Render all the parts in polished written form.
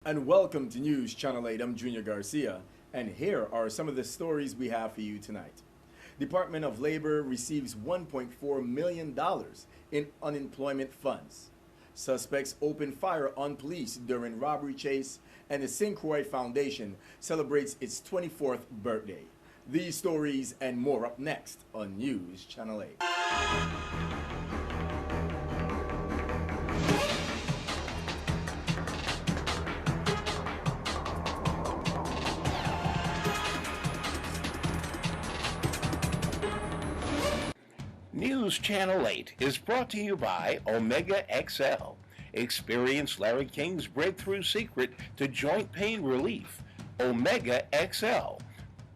And welcome to News Channel 8. I'm Junior Garcia, and here are some of the stories we have for you tonight. Department of Labor receives $1.4 million in unemployment funds. Suspects open fire on police during robbery chase, and the St. Croix Foundation celebrates its 24th birthday. These stories and more up next on News Channel 8. News Channel 8 is brought to you by Omega XL. Experience Larry King's breakthrough secret to joint pain relief, Omega XL.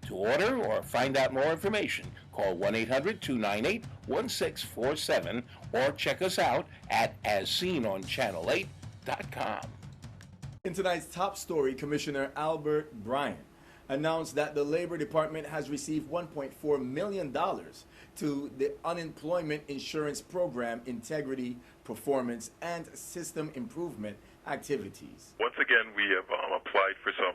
To order or find out more information, call 1-800-298-1647 or check us out at asseenonchanel8.com. In tonight's top story, Commissioner Albert Bryan announced that the Labor Department has received $1.4 million to the Unemployment Insurance Program Integrity, Performance, and System Improvement activities. Once again, we have applied for some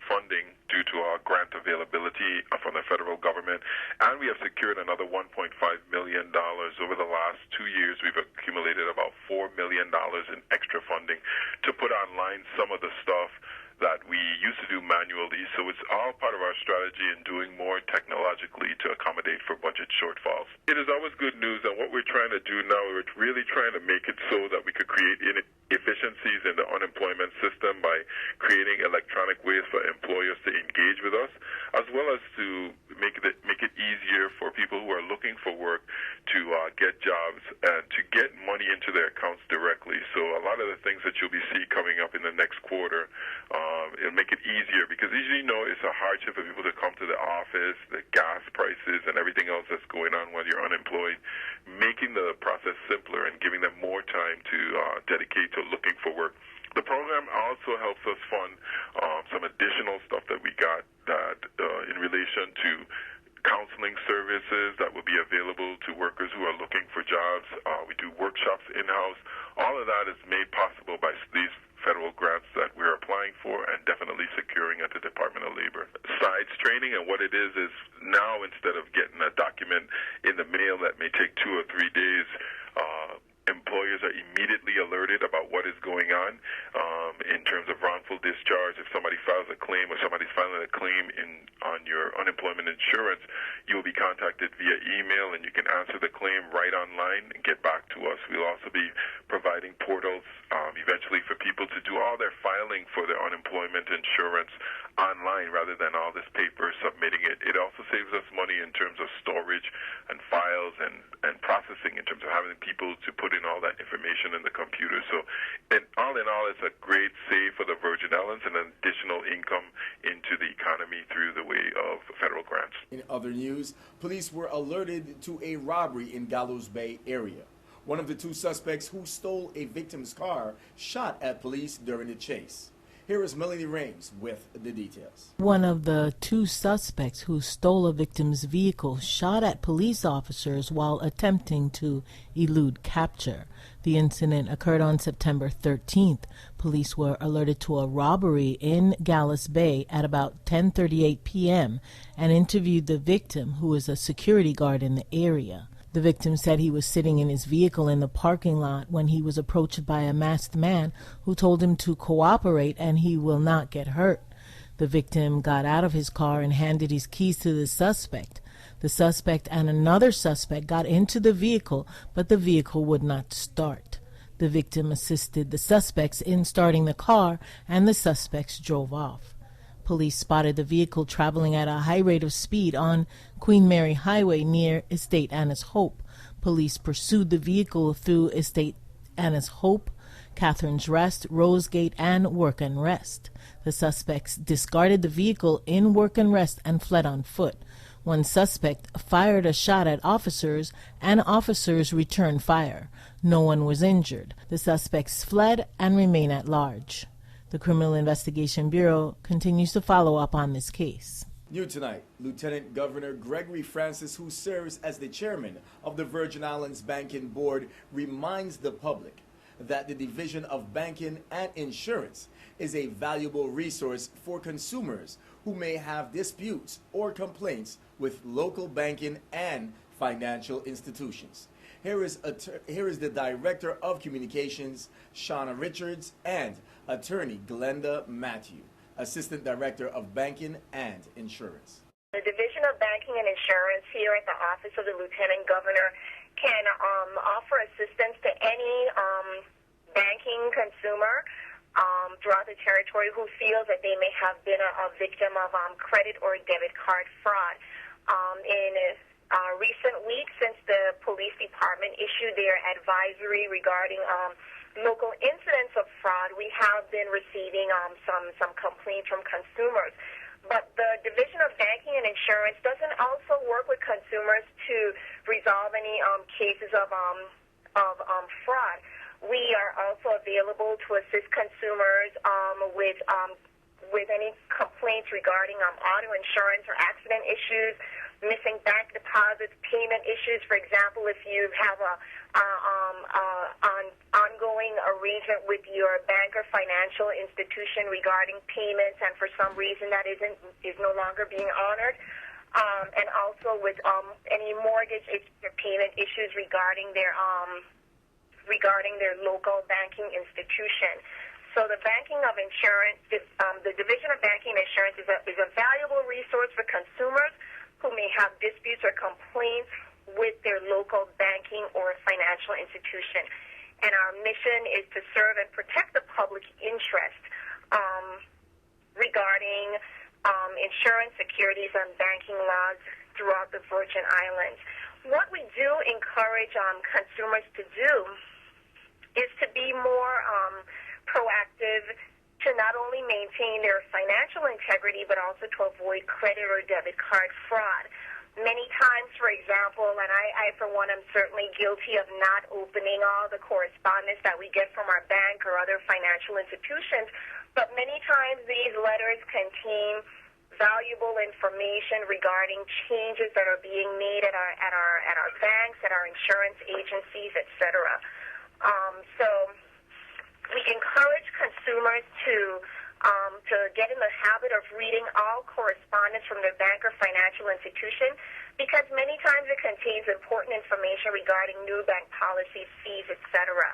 funding due to our grant availability from the federal government, and we have secured another $1.5 million. Over the last 2 years, we've accumulated about $4 million in extra funding to put online some of the stuff that we used to do manually. So it's all part of our strategy in doing more technologically to accommodate for budget shortfalls. It is always good news, and what we're trying to do now, we're really trying to make it so that we could create efficiencies in the unemployment system by creating electronic ways for employers to engage with us, as well as to make it easier for people who are looking for work to get jobs and to get money into their accounts directly. So a lot of the things that you'll be seeing coming up in the next quarter, it'll make it easier, because usually, it's a hardship for people to come to the office, the gas prices and everything else that's going on while you're unemployed. Making the process simpler and giving them more time to dedicate to looking for work. The program also helps us fund some additional stuff that we got that in relation to counseling services that will be available to workers who are looking for jobs. We do workshops in-house. All of that is made possible by these federal grants that we're applying for and definitely securing at the Department of Labor. Sides training, and what it is now, instead of getting a document in the mail that may take 2 or 3 days, employers are immediately alerted about what is going on in terms of wrongful discharge. If somebody files a claim or somebody's filing a claim on your unemployment insurance, you will be contacted via email, and you can answer the claim right online and get back to us. We'll also be providing portals eventually for people to do all their filing for their unemployment insurance online rather than all this paper submitting it. It also saves us money in terms of storage and files and processing, in terms of having people to put in all that information in the computer. So in all, it's a great save for the Virgin Islands and an additional income into the economy through the way of federal grants. In other news, police were alerted to a robbery in Gallows Bay area. One of the 2 suspects who stole a victim's car shot at police during the chase. Here is Melanie Rames with the details. One of the 2 suspects who stole a victim's vehicle shot at police officers while attempting to elude capture. The incident occurred on September 13th. Police were alerted to a robbery in Gallows Bay at about 10:38 p.m. and interviewed the victim, who is a security guard in the area. The victim said he was sitting in his vehicle in the parking lot when he was approached by a masked man who told him to cooperate and he will not get hurt. The victim got out of his car and handed his keys to the suspect. The suspect and another suspect got into the vehicle, but the vehicle would not start. The victim assisted the suspects in starting the car, and the suspects drove off. Police spotted the vehicle traveling at a high rate of speed on Queen Mary Highway near Estate Anna's Hope. Police pursued the vehicle through Estate Anna's Hope, Catherine's Rest, Rosegate, and Work and Rest. The suspects discarded the vehicle in Work and Rest and fled on foot. One suspect fired a shot at officers, and officers returned fire. No one was injured. The suspects fled and remain at large. The Criminal Investigation Bureau continues to follow up on this case. New tonight, Lieutenant Governor Gregory Francis, who serves as the chairman of the Virgin Islands Banking Board, reminds the public that the Division of Banking and Insurance is a valuable resource for consumers who may have disputes or complaints with local banking and financial institutions. Here is the Director of Communications, Shauna Richards, and Attorney Glenda Matthew, Assistant Director of Banking and Insurance. The Division of Banking and Insurance here at the Office of the Lieutenant Governor can offer assistance to any banking consumer throughout the territory who feels that they may have been a victim of credit or debit card fraud. In recent weeks, since the police department issued their advisory regarding local incidents of fraud, we have been receiving some complaints from consumers. But the Division of Banking and Insurance doesn't also work with consumers to resolve any cases of fraud. We are also available to assist consumers with any complaints regarding auto insurance or accident issues, missing bank deposits, payment issues. For example, if you have an ongoing arrangement with your bank or financial institution regarding payments, and for some reason that is no longer being honored, and also with any mortgage or payment issues regarding their local banking institution. So the banking of insurance, the Division of Banking and Insurance is a valuable resource for consumers who may have disputes or complaints with their local banking or financial institution. And our mission is to serve and protect the public interest regarding insurance, securities, and banking laws throughout the Virgin Islands. What we do encourage consumers to do is to be more proactive, to not only maintain their financial integrity, but also to avoid credit or debit card fraud. Many times, for example, and I for one, am certainly guilty of not opening all the correspondence that we get from our bank or other financial institutions, but many times these letters contain valuable information regarding changes that are being made at our banks, at our insurance agencies, etc. So we encourage consumers to get in the habit of reading all correspondence from their bank or financial institution, because many times it contains important information regarding new bank policies, fees, etc.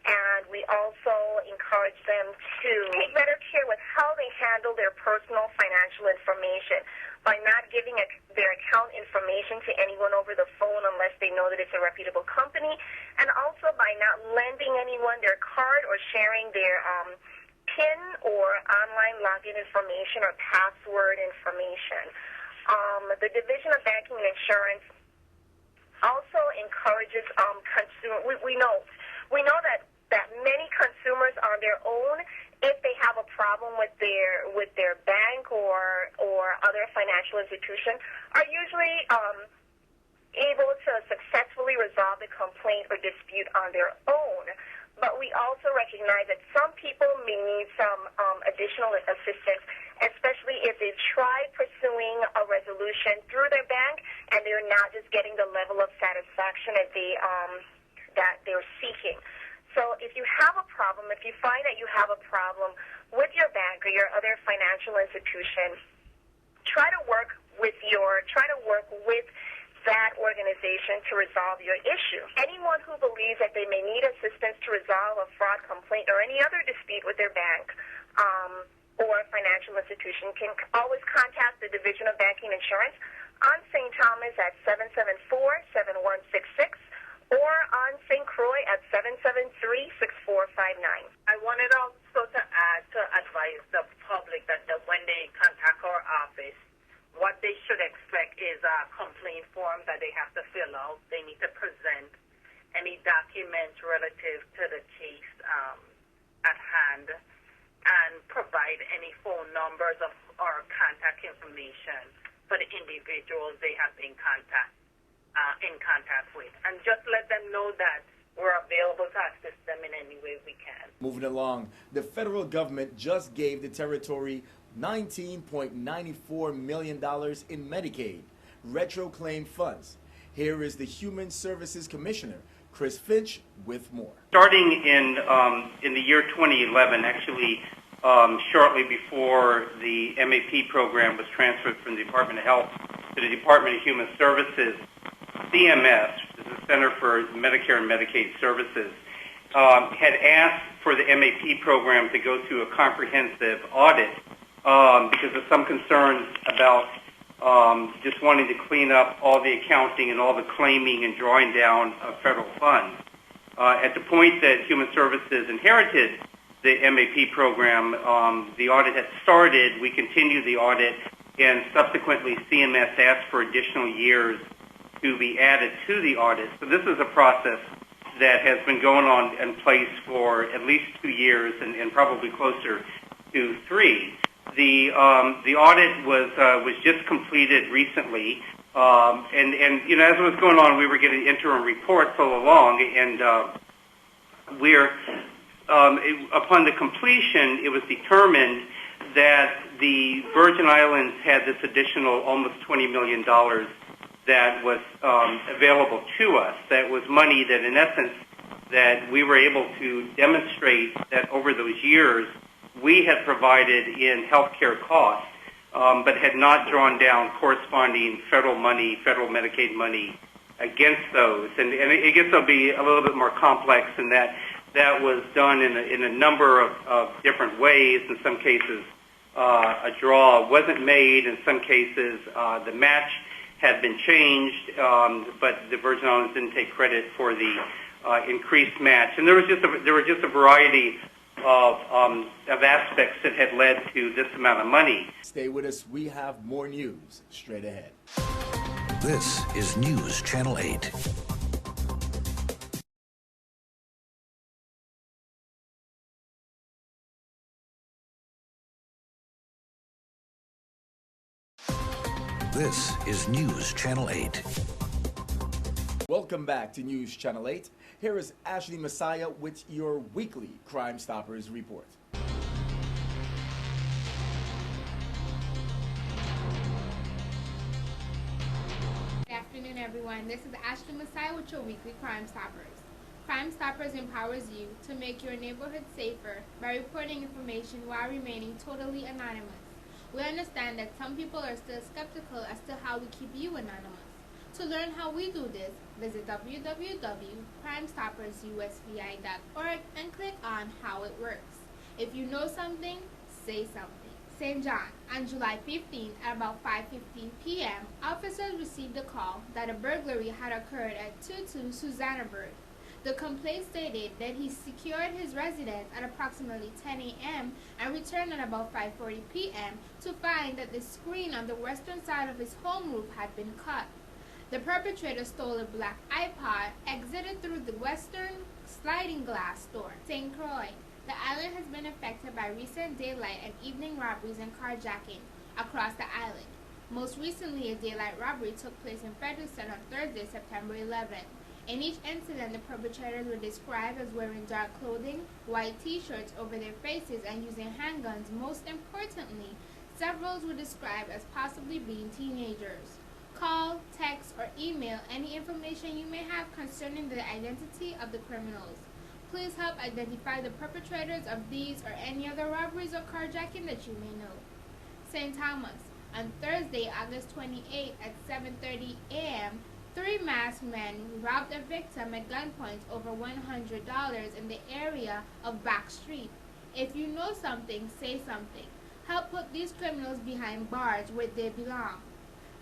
And we also encourage them to take better care with how they handle their personal financial information by not giving their account information to anyone over the phone unless they know that it's a reputable company, and also by not lending anyone their card or sharing their PIN or online login information or password information. The Division of Banking and Insurance also encourages We know that many consumers on their own, if they have a problem with their bank or other financial institution, are usually able to successfully resolve the complaint or dispute on their own. But we also recognize that some people may need some additional assistance, especially if they've tried pursuing a resolution through their bank and they're not just getting the level of satisfaction that they're seeking. So if you have a problem, if you find that you have a problem with your bank or your other financial institution, try to work with that organization to resolve your issue. Anyone who believes that they may need assistance to resolve a fraud complaint or any other dispute with their bank or financial institution can always contact the Division of Banking and Insurance on St. Thomas at 774-7166 or on St. Croix at 773-6459. I wanted also to add to advise the public that when they contact our office, what they should expect is a complaint form that they have to fill out. They need to present any documents relative to the case at hand and provide any phone numbers or contact information for the individuals they have been in contact with. And just let them know that we're available to assist them in any way we can. Moving along, the federal government just gave the territory $19.94 million in Medicaid retro claim funds. Here is the Human Services Commissioner, Chris Finch with more. Starting in the year 2011, actually shortly before the MAP program was transferred from the Department of Health to the Department of Human Services, CMS, the Center for Medicare and Medicaid Services, had asked for the MAP program to go through a comprehensive audit because of some concerns about just wanting to clean up all the accounting and all the claiming and drawing down of federal funds. At the point that Human Services inherited the MAP program, the audit had started. We continued the audit, and subsequently CMS asked for additional years to be added to the audit. So this is a process that has been going on in place for at least 2 years and probably closer to 3. The audit was just completed recently, and you know, as it was going on, we were getting interim reports all along, and upon the completion, it was determined that the Virgin Islands had this additional almost $20 million that was available to us. That was money that, in essence, that we were able to demonstrate that over those years we had provided in healthcare costs, but had not drawn down corresponding federal money, federal Medicaid money against those. And it gets to be a little bit more complex in that that was done in a number of different ways. In some cases, a draw wasn't made. In some cases, the match had been changed, but the Virgin Islands didn't take credit for the increased match. And there was just a variety of aspects that had led to this amount of money. Stay with us. We have more news straight ahead. This is News Channel 8. This is News Channel 8. Welcome back to News Channel 8. Here is Ashley Messiah with your weekly Crime Stoppers report. Good afternoon, everyone. This is Ashley Messiah with your weekly Crime Stoppers. Crime Stoppers empowers you to make your neighborhood safer by reporting information while remaining totally anonymous. We understand that some people are still skeptical as to how we keep you anonymous. To learn how we do this, visit www.crimestoppersusvi.org and click on How It Works. If you know something, say something. St. John, on July 15th at about 5:15 p.m., officers received a call that a burglary had occurred at 22 Susannaburg. The complaint stated that he secured his residence at approximately 10 a.m. and returned at about 5:40 p.m. to find that the screen on the western side of his home roof had been cut. The perpetrator stole a black iPod, exited through the western sliding glass door. St. Croix. The island has been affected by recent daylight and evening robberies and carjacking across the island. Most recently, a daylight robbery took place in Frederickson on Thursday, September 11th. In each incident, the perpetrators were described as wearing dark clothing, white t-shirts over their faces, and using handguns. Most importantly, several were described as possibly being teenagers. Call, text, or email any information you may have concerning the identity of the criminals. Please help identify the perpetrators of these or any other robberies or carjacking that you may know. St. Thomas. On Thursday, August 28th at 7:30 a.m., 3 masked men robbed a victim at gunpoint over $100 in the area of Back Street. If you know something, say something. Help put these criminals behind bars where they belong.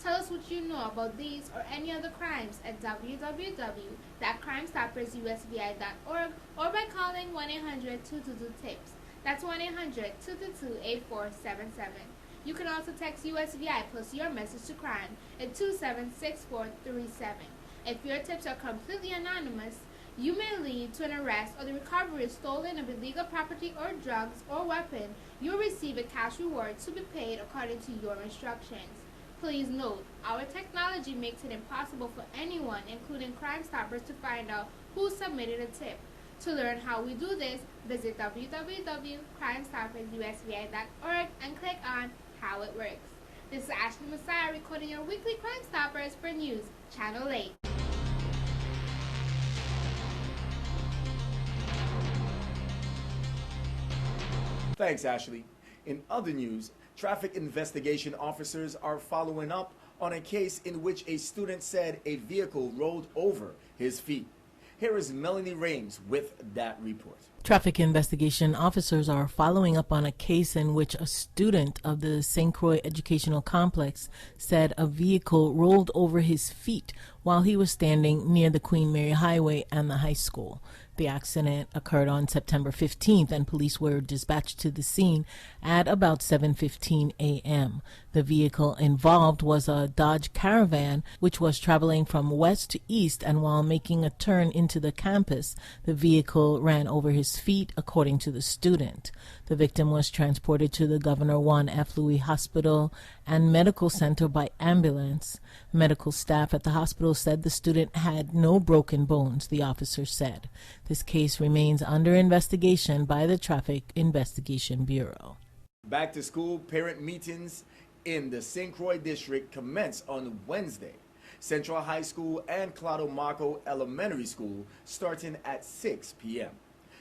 Tell us what you know about these or any other crimes at www.crimestoppersusvi.org or by calling 1-800-222-TIPS. That's 1-800-222-8477. You can also text USVI plus your message to crime at 276437. If your tips are completely anonymous, you may lead to an arrest or the recovery of stolen or illegal property or drugs or weapon. You'll receive a cash reward to be paid according to your instructions. Please note, our technology makes it impossible for anyone, including Crime Stoppers, to find out who submitted a tip. To learn how we do this, visit www.crimestoppersusvi.org and click on How It Works. This is Ashley Messiah recording your weekly Crime Stoppers for News Channel 8. Thanks, Ashley. In other news, traffic investigation officers are following up on a case in which a student said a vehicle rolled over his feet. Here is Melanie Rames with that report. Traffic investigation officers are following up on a case in which a student of the St. Croix Educational Complex said a vehicle rolled over his feet while he was standing near the Queen Mary Highway and the high school. The accident occurred on September 15th, and police were dispatched to the scene at about 7:15 a.m. The vehicle involved was a Dodge Caravan, which was traveling from west to east, and while making a turn into the campus, the vehicle ran over his feet, according to the student. The victim was transported to the Governor Juan F. Louis Hospital and Medical Center by ambulance. Medical staff at the hospital said the student had no broken bones, the officer said. This case remains under investigation by the Traffic Investigation Bureau. Back to school parent meetings in the St. Croix district commence on Wednesday. Central High School and Claudio Marco Elementary School starting at 6 p.m.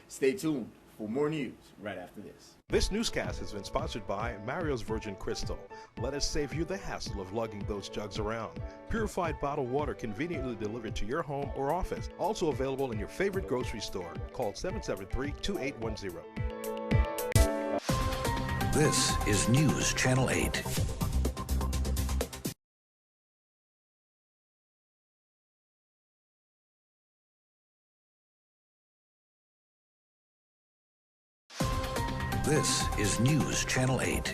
Stay tuned for more news right after this. This newscast has been sponsored by Mario's Virgin Crystal. Let us save you the hassle of lugging those jugs around. Purified bottled water conveniently delivered to your home or office. Also available in your favorite grocery store. Call 773-2810. This is News Channel 8. This is News Channel 8.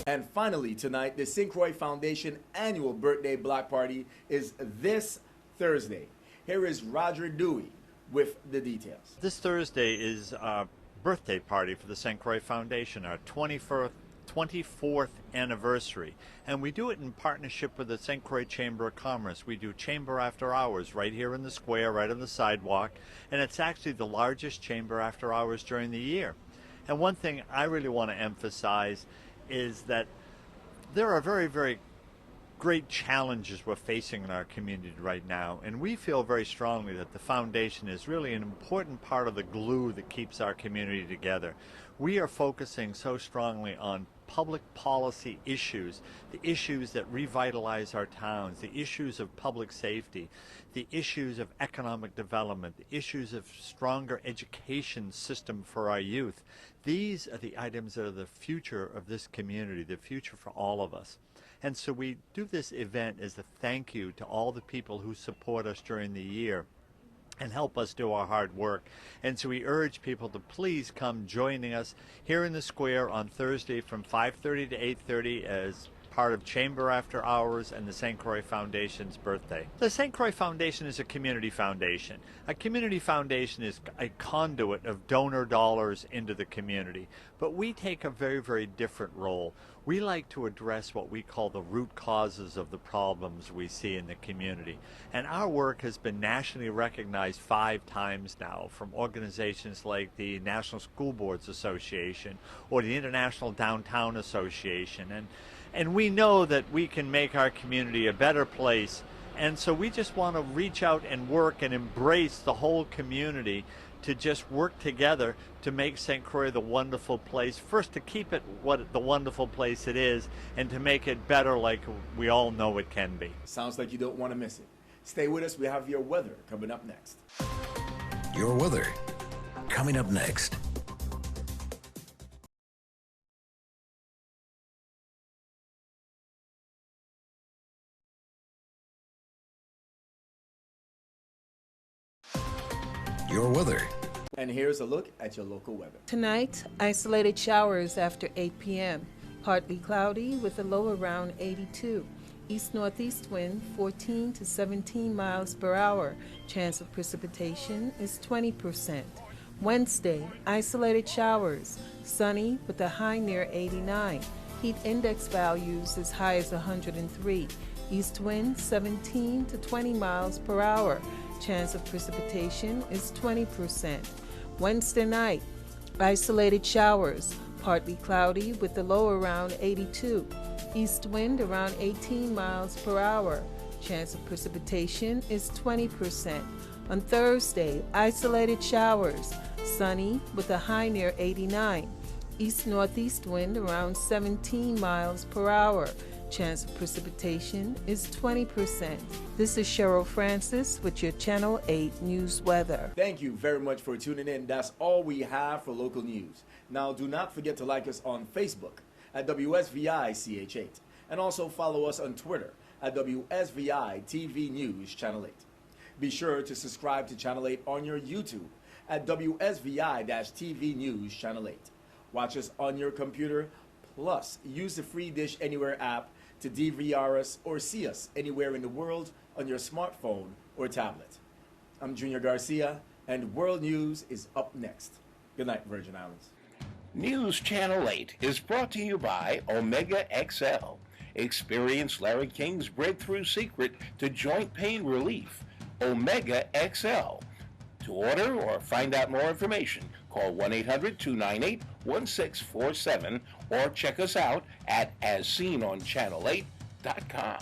And finally tonight, the St. Croix Foundation annual birthday block party is this Thursday. Here is Roger Dewey with the details. This Thursday is our birthday party for the St. Croix Foundation, our 24th anniversary. And we do it in partnership with the St. Croix Chamber of Commerce. We do Chamber After Hours right here in the square, right on the sidewalk. And it's actually the largest Chamber After Hours during the year. And one thing I really want to emphasize is that there are very, very great challenges we're facing in our community right now. And we feel very strongly that the foundation is really an important part of the glue that keeps our community together. We are focusing so strongly on public policy issues, the issues that revitalize our towns, the issues of public safety, the issues of economic development, the issues of stronger education system for our youth. These are the items that are the future of this community, the future for all of us. And so we do this event as a thank you to all the people who support us during the year and help us do our hard work. And so we urge people to please come joining us here in the square on Thursday from 5:30 to 8:30 as part of Chamber After Hours and the St. Croix Foundation's birthday. The St. Croix Foundation is a community foundation. A community foundation is a conduit of donor dollars into the community. But we take a very, very different role. We like to address what we call the root causes of the problems we see in the community. And our work has been nationally recognized 5 times now from organizations like the National School Boards Association or the International Downtown Association. And we know that we can make our community a better place. And so we just want to reach out and work and embrace the whole community to just work together to make St. Croix the wonderful place. First, to keep it the wonderful place it is, and to make it better like we all know it can be. Sounds like you don't want to miss it. Stay with us. We have your weather coming up next. Your weather coming up next. Your weather. And here's a look at your local weather. Tonight, isolated showers after 8 p.m. Partly cloudy with a low around 82. East-northeast wind 14 to 17 miles per hour. Chance of precipitation is 20%. Wednesday, isolated showers. Sunny with a high near 89. Heat index values as high as 103. East wind 17 to 20 miles per hour. Chance of precipitation is 20%. Wednesday night, isolated showers, partly cloudy with a low around 82. East wind around 18 miles per hour. Chance of precipitation is 20%. On Thursday, isolated showers, Sunny with a high near 89. East-northeast wind around 17 miles per hour. Chance of precipitation is 20%. This is Cheryl Francis with your Channel 8 News Weather. Thank you very much for tuning in. That's all we have for local news. Now, do not forget to like us on Facebook at WSVI-CH8 and also follow us on Twitter at WSVI-TV News Channel 8. Be sure to subscribe to Channel 8 on your YouTube at WSVI-TV News Channel 8. Watch us on your computer, plus use the free Dish Anywhere app to DVR us or see us anywhere in the world on your smartphone or tablet. I'm Junior Garcia, and World News is up next. Good night, Virgin Islands. News Channel 8 is brought to you by Omega XL. Experience Larry King's breakthrough secret to joint pain relief, Omega XL. To order or find out more information, call 1-800-298-1647 or check us out at asseenonchanel8.com.